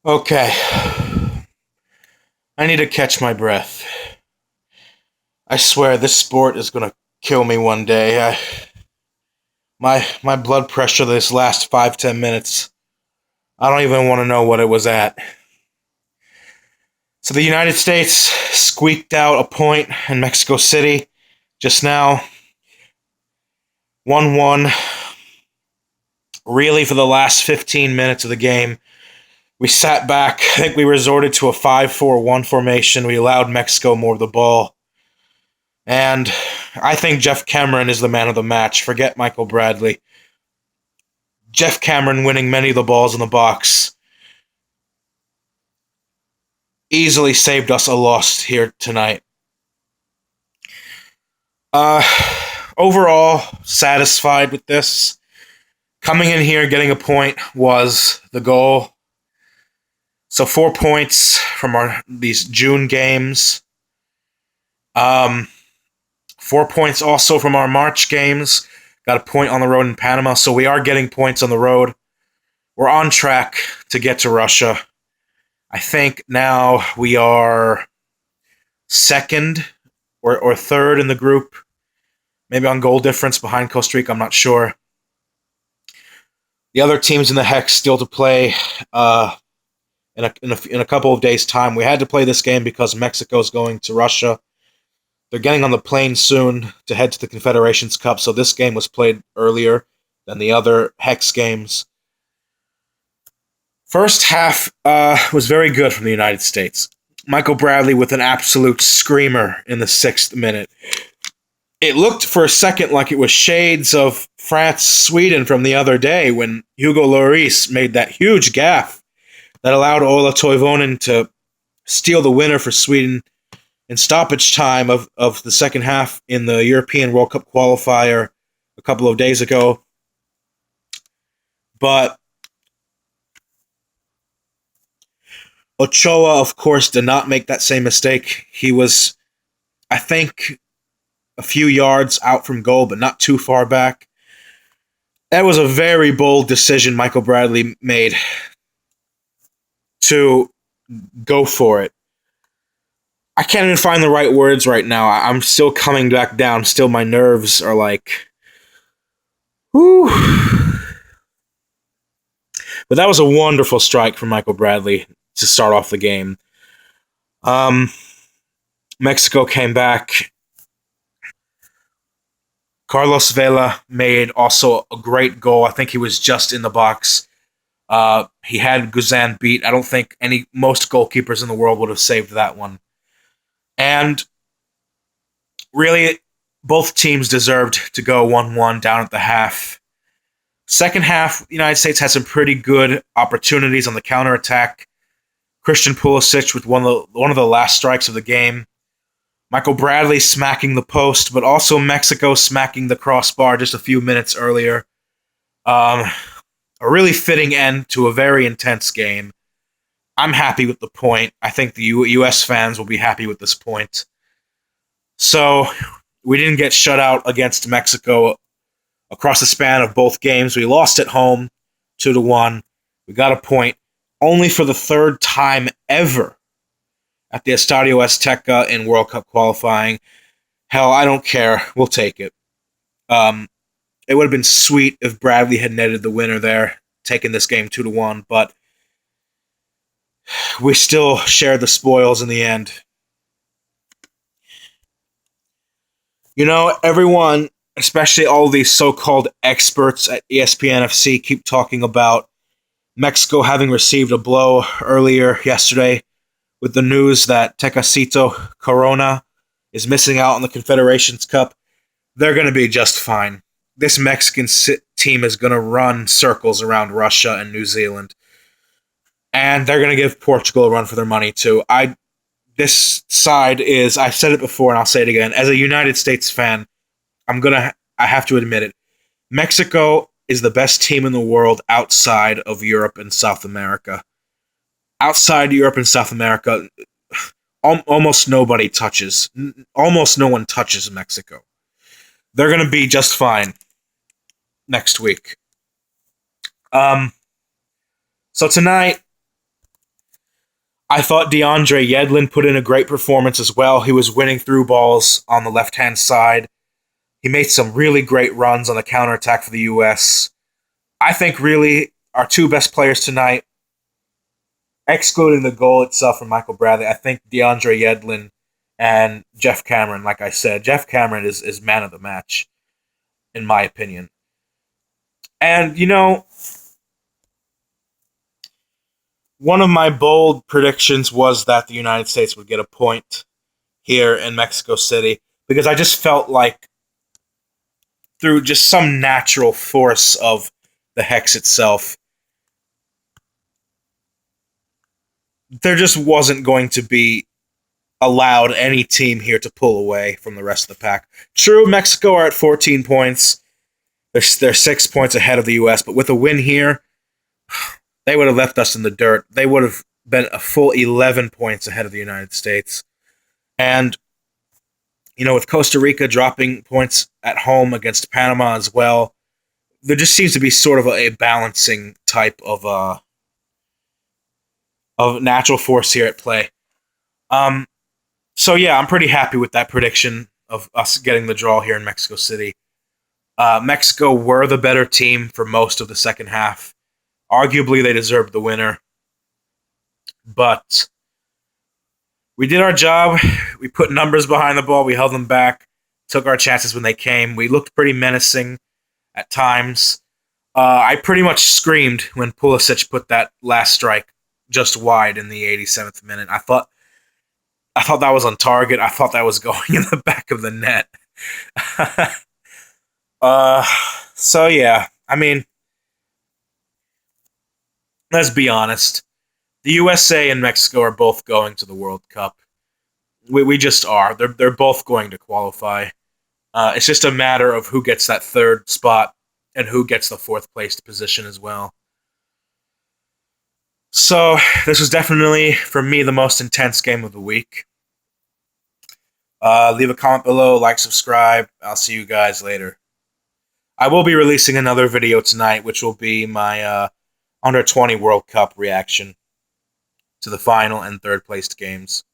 Okay, I need to catch my breath. I swear this sport is gonna kill me one day. My blood pressure this last 5-10 minutes. I don't even want to know what it was at. So the United States squeaked out a point in Mexico City just now. 1-1. Really, for the last 15 minutes of the game, we sat back. I think we resorted to a 5-4-1 formation. We allowed Mexico more of the ball. And I think Jeff Cameron is the man of the match. Forget Michael Bradley. Jeff Cameron winning many of the balls in the box easily saved us a loss here tonight. Uh, Overall, satisfied with this. Coming in here, getting a point was the goal. So 4 points from these June games. 4 points also from our March games. Got a point on the road in Panama, so we are getting points on the road. We're on track to get to Russia. I think now we are second or third in the group. Maybe on goal difference behind Costa Rica, I'm not sure. The other teams in the hex still to play in a couple of days' time. We had to play this game because Mexico's going to Russia. They're getting on the plane soon to head to the Confederations Cup, so this game was played earlier than the other hex games. First half was very good from the United States. Michael Bradley with an absolute screamer in the 6th minute. It looked for a second like it was shades of France-Sweden from the other day when Hugo Lloris made that huge gaffe that allowed Ola Toivonen to steal the winner for Sweden in stoppage time of the second half in the European World Cup qualifier a couple of days ago. But Ochoa, of course, did not make that same mistake. He was, I think, a few yards out from goal, but not too far back. That was a very bold decision Michael Bradley made to go for it. I can't even find the right words right now. I'm still coming back down. Still, my nerves are like, whew. But that was a wonderful strike from Michael Bradley to start off the game. Mexico came back. Carlos Vela made also a great goal. I think he was just in the box. He had Guzan beat. I don't think most goalkeepers in the world would have saved that one. And really, both teams deserved to go 1-1 down at the half. Second half, the United States had some pretty good opportunities on the counterattack. Christian Pulisic with one of the last strikes of the game. Michael Bradley smacking the post, but also Mexico smacking the crossbar just a few minutes earlier. A really fitting end to a very intense game. I'm happy with the point. I think the U.S. fans will be happy with this point. So, we didn't get shut out against Mexico across the span of both games. We lost at home 2-1. We got a point only for the third time ever at the Estadio Azteca in World Cup qualifying. Hell, I don't care. We'll take it. It would have been sweet if Bradley had netted the winner there, taking this game 2-1, but we still shared the spoils in the end. You know, everyone, especially all these so-called experts at ESPN FC, keep talking about Mexico having received a blow earlier yesterday with the news that Tecatito Corona is missing out on the Confederations Cup. They're going to be just fine. This Mexican team is going to run circles around Russia and New Zealand. And they're going to give Portugal a run for their money, too. This side is, I've said it before and I'll say it again, as a United States fan, I have to admit it. Mexico is the best team in the world outside of Europe and South America. Outside Europe and South America, almost no one touches Mexico. They're going to be just fine next week. So tonight, I thought DeAndre Yedlin put in a great performance as well. He was winning through balls on the left-hand side. He made some really great runs on the counterattack for the U.S. I think really our two best players tonight, excluding the goal itself from Michael Bradley, I think DeAndre Yedlin and Jeff Cameron, like I said. Jeff Cameron is man of the match, in my opinion. And, one of my bold predictions was that the United States would get a point here in Mexico City because I just felt like through just some natural force of the hex itself, there just wasn't going to be allowed any team here to pull away from the rest of the pack. True, Mexico are at 14 points. They're 6 points ahead of the U.S., but with a win here, they would have left us in the dirt. They would have been a full 11 points ahead of the United States. And, with Costa Rica dropping points at home against Panama as well, there just seems to be sort of a balancing type of natural force here at play. So yeah, I'm pretty happy with that prediction of us getting the draw here in Mexico City. Mexico were the better team for most of the second half. Arguably, they deserved the winner. But we did our job. We put numbers behind the ball. We held them back. Took our chances when they came. We looked pretty menacing at times. I pretty much screamed when Pulisic put that last strike just wide in the 87th minute. I thought that was on target. I thought that was going in the back of the net. So yeah, I mean, let's be honest. The USA and Mexico are both going to the World Cup. We just are. They're both going to qualify. It's just a matter of who gets that third spot and who gets the fourth placed position as well. So this was definitely, for me, the most intense game of the week. Leave a comment below, like, subscribe. I'll see you guys later. I will be releasing another video tonight, which will be my Under 20 World Cup reaction to the final and third placed games.